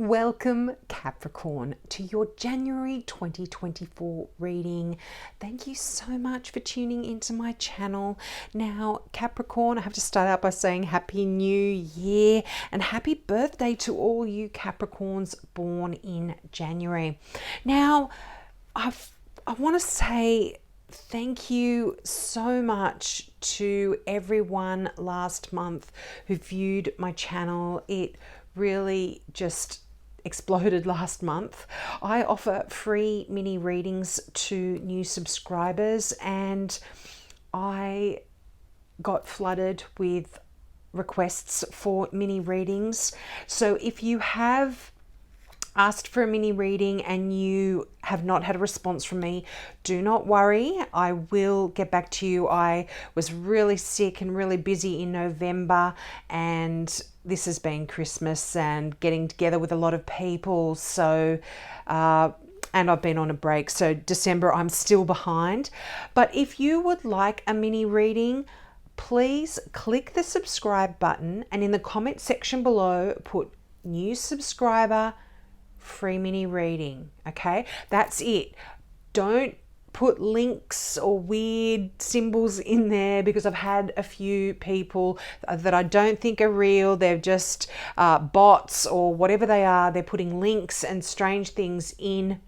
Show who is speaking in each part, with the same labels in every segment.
Speaker 1: Welcome, Capricorn, to your January 2024 reading. Thank you so much for tuning into my channel. Now, Capricorn, I have to start out by saying Happy New Year and happy birthday to all you Capricorns born in January. Now, I want to say thank you so much to everyone last month who viewed my channel. It really just exploded last month. I offer free mini readings to new subscribers, and I got flooded with requests for mini readings. So if you have asked for a mini reading and you have not had a response from me, do not worry. I will get back to you. I was really sick and really busy in November, and this has been Christmas and getting together with a lot of people. So, and I've been on a break. So December, I'm still behind. But if you would like a mini reading, please click the subscribe button and in the comment section below, put new subscriber, free mini reading. Okay, that's it. Don't put links or weird symbols in there, because I've had a few people that I don't think are real. They're just bots or whatever they are. They're putting links and strange things in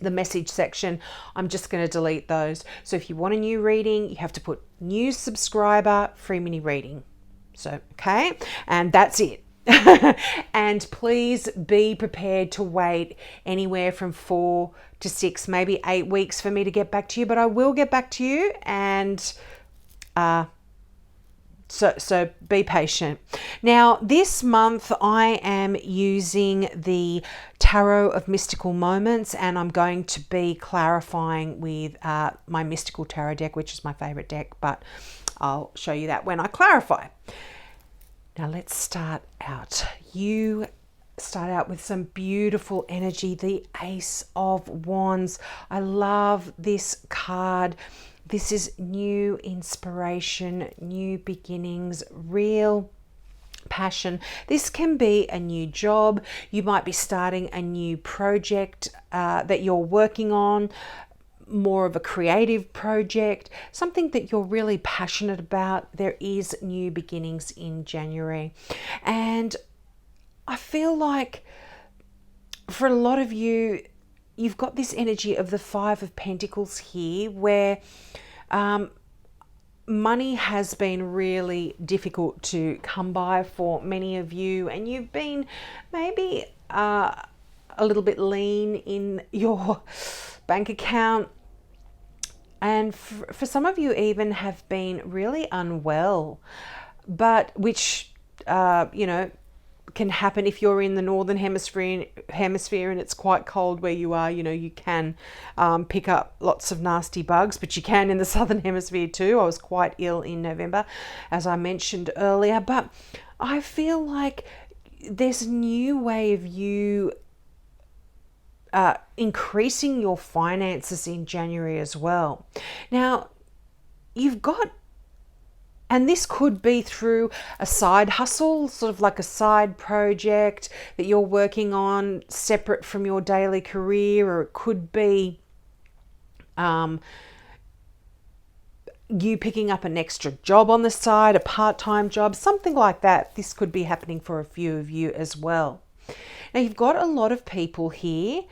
Speaker 1: the message section. I'm just going to delete those. So if you want a new reading, you have to put new subscriber, free mini reading. So, okay, and that's it. And please be prepared to wait anywhere from 4 to 6, maybe 8 weeks for me to get back to you, but I will get back to you, and so be patient. Now, this month I am using the Tarot of Mystical Moments, and I'm going to be clarifying with my Mystical Tarot deck, which is my favorite deck, but I'll show you that when I clarify. Now let's start out. You start out with some beautiful energy, the Ace of Wands. I love this card. This is new inspiration, new beginnings, real passion. This can be a new job. You might be starting a new project that you're working on, more of a creative project, something that you're really passionate about. There is new beginnings in January. And I feel like for a lot of you, you've got this energy of the Five of Pentacles here, where money has been really difficult to come by for many of you, and you've been maybe a little bit lean in your bank account. And for some of you even have been really unwell, but which, can happen if you're in the northern hemisphere and it's quite cold where you are. You can pick up lots of nasty bugs, but you can in the southern hemisphere too. I was quite ill in November, as I mentioned earlier, but I feel like there's a new way of you increasing your finances in January as well. Now, you've got, and this could be through a side hustle, sort of like a side project that you're working on separate from your daily career, or it could be you picking up an extra job on the side, a part-time job, something like that. This could be happening for a few of you as well. Now, you've got a lot of people here.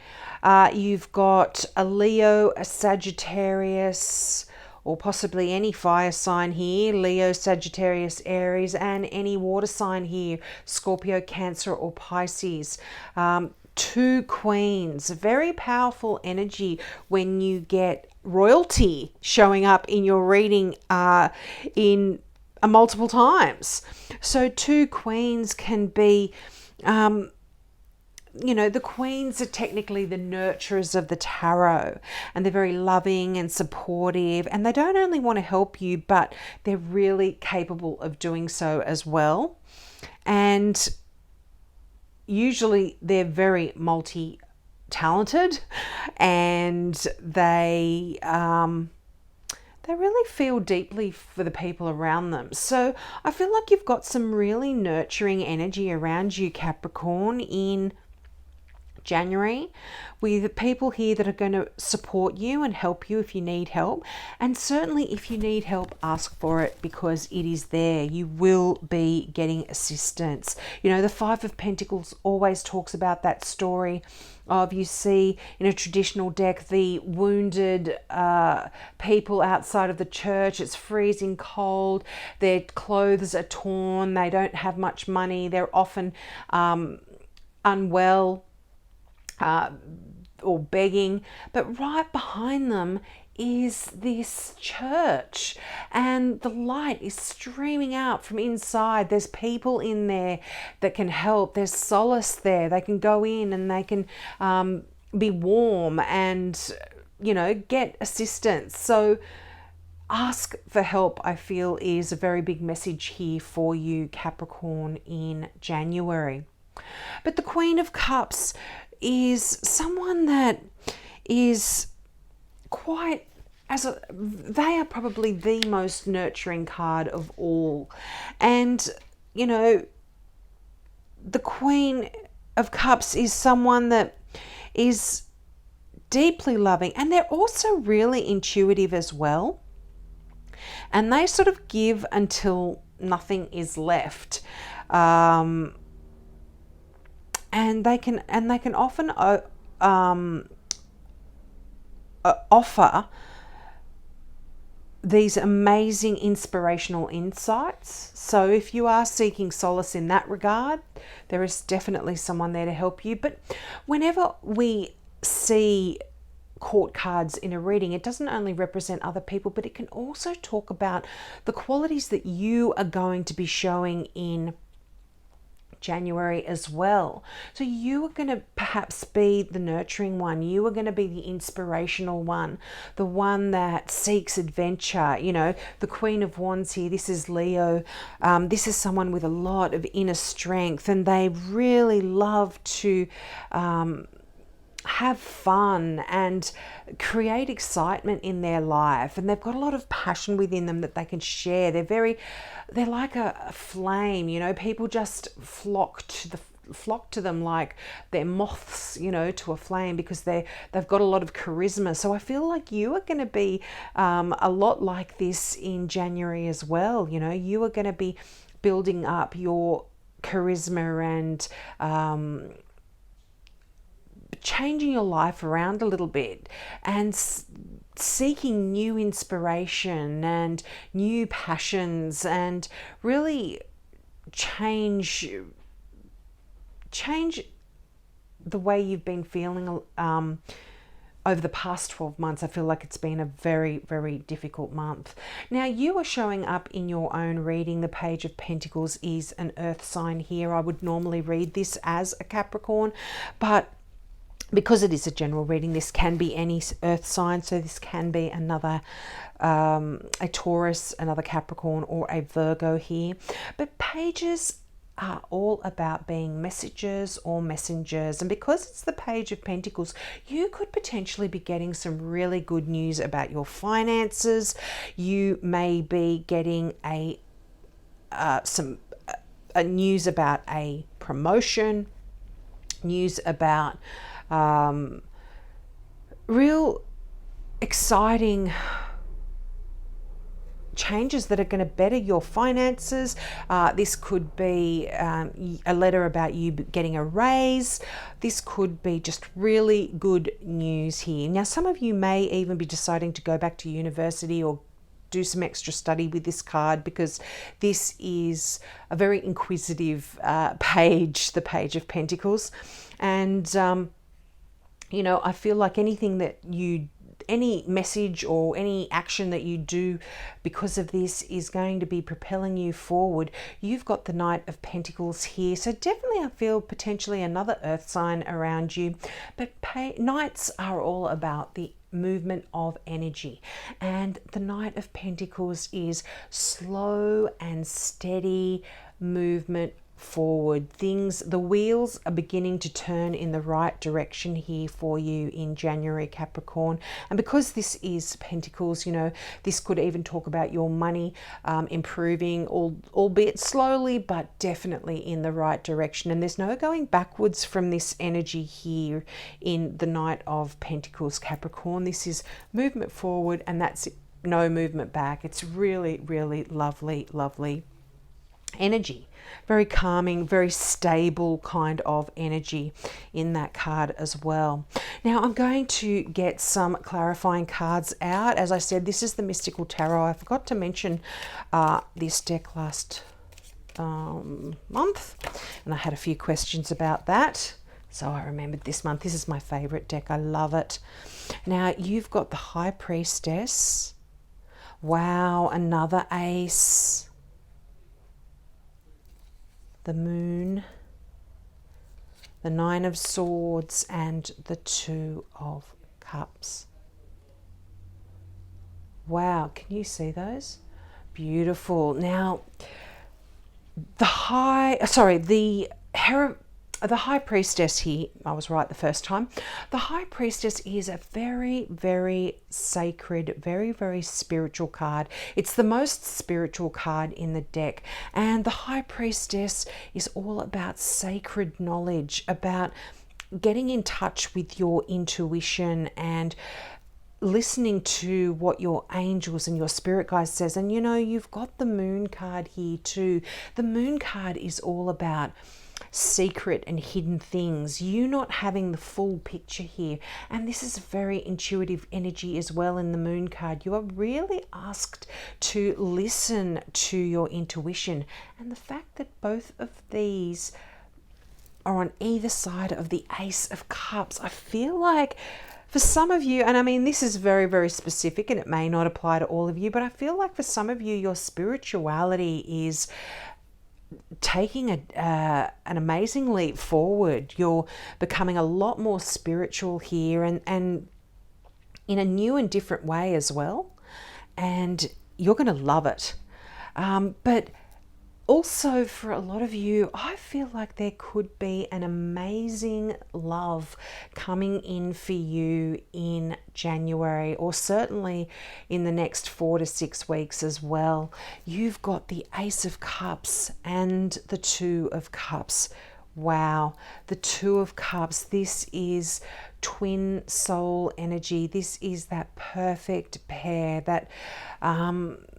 Speaker 1: You've got a Leo, a Sagittarius, or possibly any fire sign here, Leo, Sagittarius, Aries, and any water sign here, Scorpio, Cancer, or Pisces. Two queens, very powerful energy when you get royalty showing up in your reading in multiple times. So two queens can be the queens are technically the nurturers of the tarot, and they're very loving and supportive, and they don't only want to help you, but they're really capable of doing so as well. And usually they're very multi-talented, and they really feel deeply for the people around them. So I feel like you've got some really nurturing energy around you, Capricorn, in January with people here that are going to support you and help you if you need help. And certainly if you need help, ask for it, because it is there. You will be getting assistance. You know, the Five of Pentacles always talks about that story of, you see in a traditional deck, the wounded people outside of the church. It's freezing cold. Their clothes are torn. They don't have much money. They're often unwell or begging, but right behind them is this church, and the light is streaming out from inside. There's people in there that can help. There's solace there. They can go in and they can be warm and, you know, get assistance. So ask for help, I feel, is a very big message here for you, Capricorn, in January. But the Queen of Cups is someone that is quite, they are probably the most nurturing card of all. And, you know, the Queen of Cups is someone that is deeply loving, and they're also really intuitive as well. And they sort of give until nothing is left. And they can often offer these amazing inspirational insights. So if you are seeking solace in that regard, there is definitely someone there to help you. But whenever we see court cards in a reading, it doesn't only represent other people, but it can also talk about the qualities that you are going to be showing in January as well. So you are going to perhaps be the nurturing one. You are going to be the inspirational one, the one that seeks adventure. You know, the Queen of Wands here, this is Leo. This is someone with a lot of inner strength, and they really love to have fun and create excitement in their life, and they've got a lot of passion within them that they can share. They're like a flame, you know. People just flock to them like they're moths, you know, to a flame, because they've got a lot of charisma. So I feel like you are going to be a lot like this in January as well. You know, you are going to be building up your charisma and changing your life around a little bit, and seeking new inspiration and new passions, and really change the way you've been feeling over the past 12 months. I feel like it's been a very, very difficult month. Now, you are showing up in your own reading. The Page of Pentacles is an earth sign here. I would normally read this as a Capricorn, but because it is a general reading, this can be any earth sign. So this can be another, a Taurus, another Capricorn, or a Virgo here. But pages are all about being messages or messengers. And because it's the Page of Pentacles, you could potentially be getting some really good news about your finances. You may be getting some news about a promotion, news about real exciting changes that are going to better your finances. This could be a letter about you getting a raise. This could be just really good news here. Now, some of you may even be deciding to go back to university or do some extra study with this card, because this is a very inquisitive page, the Page of Pentacles. And you know, I feel like any message or any action that you do because of this is going to be propelling you forward. You've got the Knight of Pentacles here, so definitely I feel potentially another earth sign around you. But Knights are all about the movement of energy, and the Knight of Pentacles is slow and steady movement forward. The wheels are beginning to turn in the right direction here for you in January, Capricorn. And because this is Pentacles, you know, this could even talk about your money improving, albeit slowly, but definitely in the right direction. And there's no going backwards from this energy here in the Knight of Pentacles, Capricorn. This is movement forward, and that's no movement back. It's really, really lovely, lovely energy. Very calming, very stable kind of energy in that card as well. Now I'm going to get some clarifying cards out. As I said, this is the Mystical Tarot. I forgot to mention this deck last month, and I had a few questions about that. So I remembered this month. This is my favorite deck. I love it. Now you've got the High Priestess. Wow, another ace. The Moon, the Nine of Swords, and the Two of Cups. Wow, can you see those? Beautiful. Now, the High Priestess here, I was right the first time. The High Priestess is a very, very sacred, very, very spiritual card. It's the most spiritual card in the deck. And the High Priestess is all about sacred knowledge, about getting in touch with your intuition and listening to what your angels and your spirit guides says. And you know, you've got the Moon card here too. The Moon card is all about secret and hidden things, you not having the full picture here. And this is very intuitive energy as well in the Moon card. You are really asked to listen to your intuition. And the fact that both of these are on either side of the Ace of Cups, I feel like for some of you, and I mean this is very, very specific and it may not apply to all of you, but I feel like for some of you, your spirituality is taking an amazing leap forward. You're becoming a lot more spiritual here, and in a new and different way as well. And you're going to love it. But also for a lot of you, I feel like there could be an amazing love coming in for you in January, or certainly in the next 4 to 6 weeks as well. You've got the Ace of Cups and the Two of Cups. Wow, the Two of Cups. This is twin soul energy. This is that perfect pair, that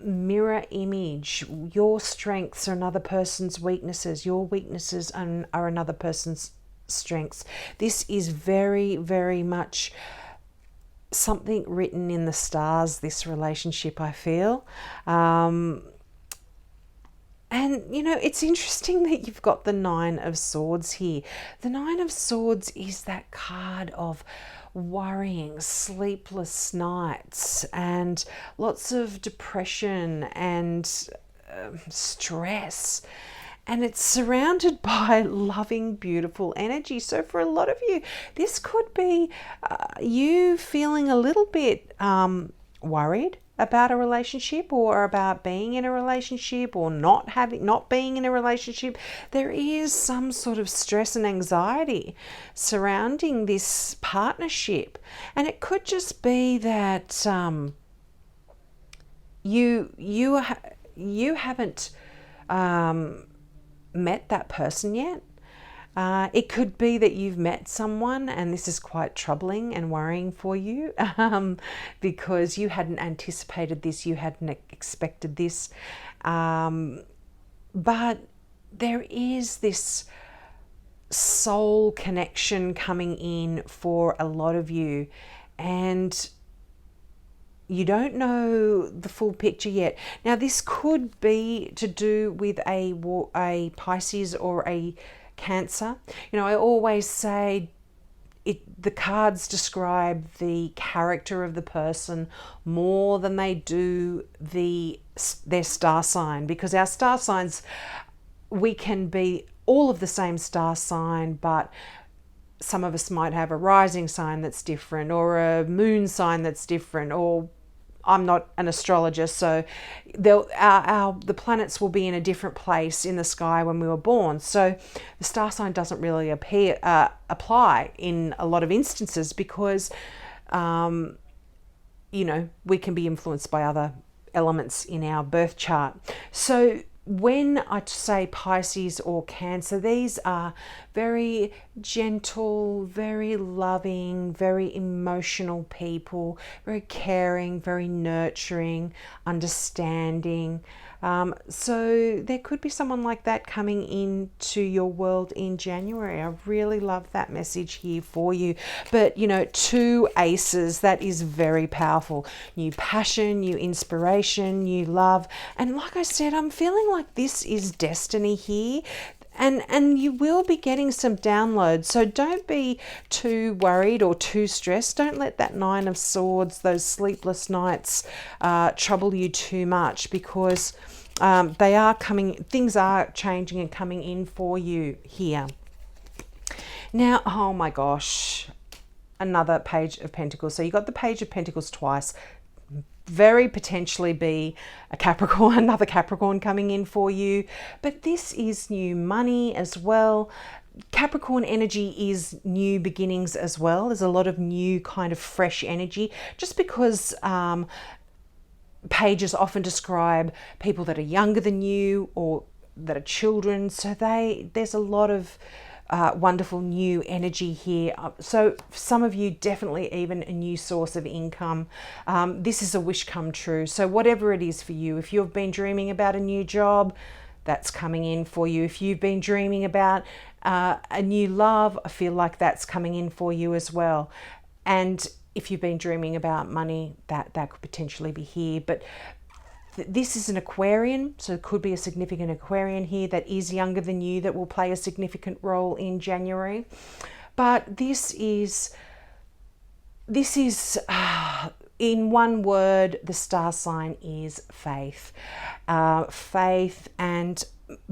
Speaker 1: mirror image. Your strengths are another person's weaknesses. Your weaknesses are another person's strengths. This is very, very much something written in the stars, this relationship, I feel. And, you know, it's interesting that you've got the Nine of Swords here. The Nine of Swords is that card of worrying, sleepless nights, and lots of depression and stress. And it's surrounded by loving, beautiful energy. So for a lot of you, this could be you feeling a little bit worried about a relationship, or about being in a relationship, or not being in a relationship. There is some sort of stress and anxiety surrounding this partnership, and it could just be that you haven't met that person yet. It could be that you've met someone and this is quite troubling and worrying for you because you hadn't anticipated this, you hadn't expected this. But there is this soul connection coming in for a lot of you, and you don't know the full picture yet. Now, this could be to do with a Pisces or a Cancer. You know, I always say the cards describe the character of the person more than they do their star sign, because our star signs, we can be all of the same star sign, but some of us might have a rising sign that's different, or a moon sign that's different, or I'm not an astrologer, so the planets will be in a different place in the sky when we were born. So the star sign doesn't really apply in a lot of instances because, we can be influenced by other elements in our birth chart. So when I say Pisces or Cancer, these are very gentle, very loving, very emotional people, very caring, very nurturing, understanding. So there could be someone like that coming into your world in January. I really love that message here for you. But, 2 aces, that is very powerful. New passion, new inspiration, new love. And like I said, I'm feeling like this is destiny here. And you will be getting some downloads. So don't be too worried or too stressed. Don't let that 9 of Swords, those sleepless nights, trouble you too much, because things are changing and coming in for you here. Now, oh my gosh, another Page of Pentacles. So you got the Page of Pentacles twice. Very potentially be a Capricorn, another Capricorn coming in for you. But this is new money as well. Capricorn energy is new beginnings as well. There's a lot of new kind of fresh energy, just because pages often describe people that are younger than you or that are children. So there's a lot of wonderful new energy here. So for some of you, definitely even a new source of income. This is a wish come true. So whatever it is for you, if you've been dreaming about a new job, that's coming in for you. If you've been dreaming about a new love, I feel like that's coming in for you as well. And if you've been dreaming about money, that could potentially be here. But this is an Aquarian, so it could be a significant Aquarian here that is younger than you that will play a significant role in January. But this is in one word, the star sign is faith. Faith and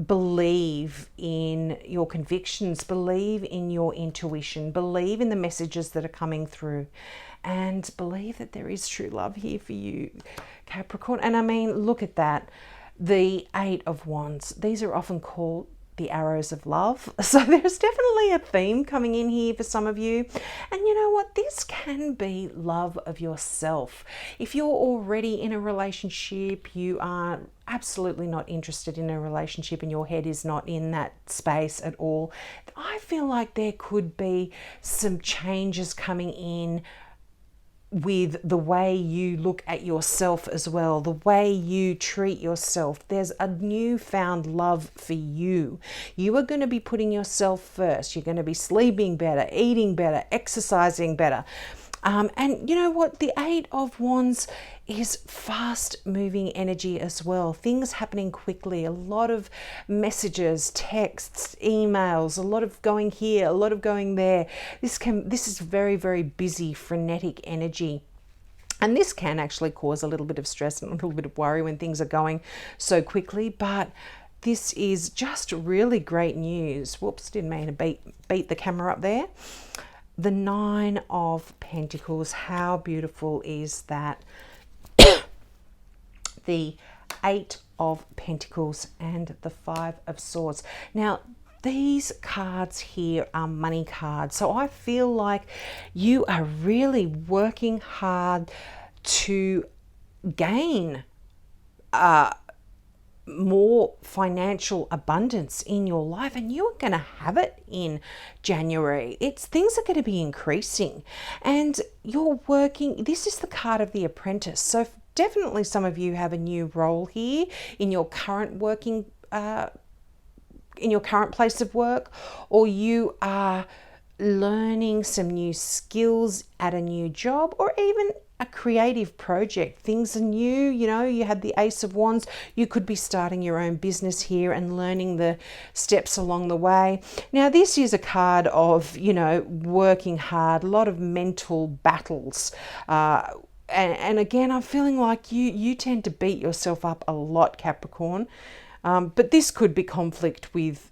Speaker 1: believe in your convictions, believe in your intuition, believe in the messages that are coming through, and believe that there is true love here for you, Capricorn. And I mean, look at that. The 8 of Wands. These are often called the arrows of love. So there's definitely a theme coming in here for some of you. And you know what? This can be love of yourself. If you're already in a relationship, you are absolutely not interested in a relationship and your head is not in that space at all, I feel like there could be some changes coming in with the way you look at yourself as well, the way you treat yourself. There's a newfound love for you. You are going to be putting yourself first. You're going to be sleeping better, eating better, exercising better. And you know what? The 8 of Wands is fast moving energy as well. Things happening quickly, a lot of messages, texts, emails, a lot of going here, a lot of going there. This is very, very busy, frenetic energy. And this can actually cause a little bit of stress and a little bit of worry when things are going so quickly. But this is just really great news. Whoops, didn't mean to beat the camera up there. The 9 of Pentacles, how beautiful is that? The 8 of Pentacles and the 5 of Swords. Now, these cards here are money cards. So I feel like you are really working hard to gain more financial abundance in your life, and you are going to have it in January. Things are going to be increasing, and you're working. This is the card of the apprentice. So definitely some of you have a new role here in your current working in your current place of work, or you are learning some new skills at a new job, or even a creative project. Things are new, you had the Ace of Wands. You could be starting your own business here and learning the steps along the way. Now, this is a card of, working hard, a lot of mental battles. And again, I'm feeling like you tend to beat yourself up a lot, Capricorn. But this could be conflict with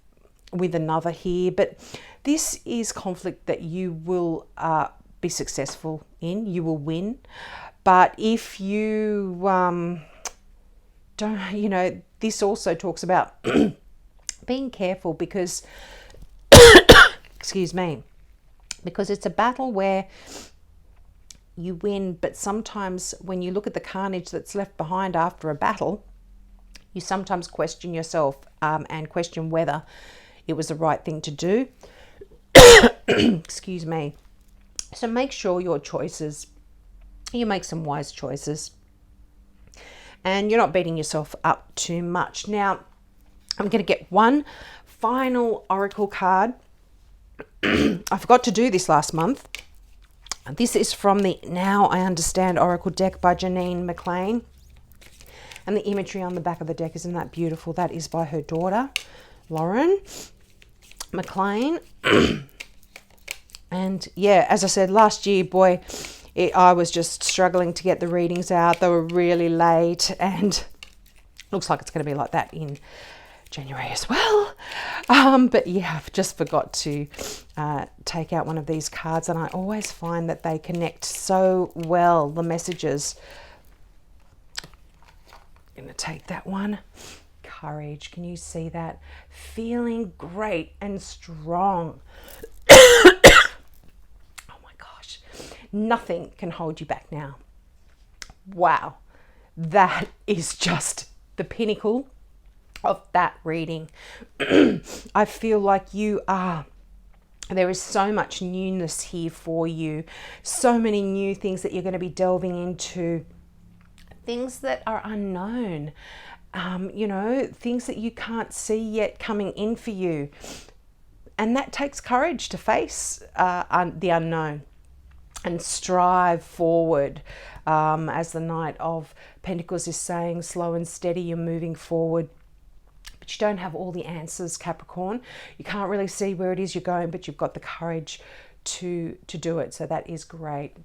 Speaker 1: another here. But this is conflict that you will be successful in. You will win. But if you don't, you know, this also talks about being careful because, excuse me, because it's a battle where you win, but sometimes when you look at the carnage that's left behind after a battle, you sometimes question yourself and question whether it was the right thing to do. Excuse me. So make sure your choices, you make some wise choices and you're not beating yourself up too much. Now, I'm going to get one final oracle card. I forgot to do this last month. This is from the Now I Understand Oracle deck by Janine McLean. And the imagery on the back of the deck, isn't that beautiful? That is by her daughter, Lauren McLean. And yeah, as I said, last year, boy, I was just struggling to get the readings out. They were really late, and looks like it's going to be like that in January as well. But yeah, I've just forgot to take out one of these cards, and I always find that they connect so well, the messages. I'm going to take that one. Courage. Can you see that? Feeling great and strong. Oh my gosh. Nothing can hold you back now. Wow. That is just the pinnacle of that reading. I feel like there is so much newness here for you. So many new things that you're going to be delving into. Things that are unknown, you know, things that you can't see yet coming in for you. And that takes courage to face the unknown and strive forward. As the Knight of Pentacles is saying, slow and steady, you're moving forward. But you don't have all the answers, Capricorn. You can't really see where it is you're going, but you've got the courage to do it. So that is great.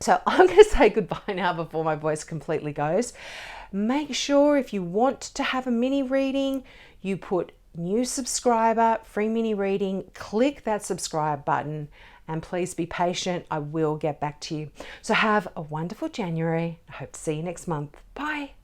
Speaker 1: So I'm going to say goodbye now before my voice completely goes. Make sure if you want to have a mini reading, you put new subscriber, free mini reading, click that subscribe button, and please be patient. I will get back to you. So have a wonderful January. I hope to see you next month. Bye.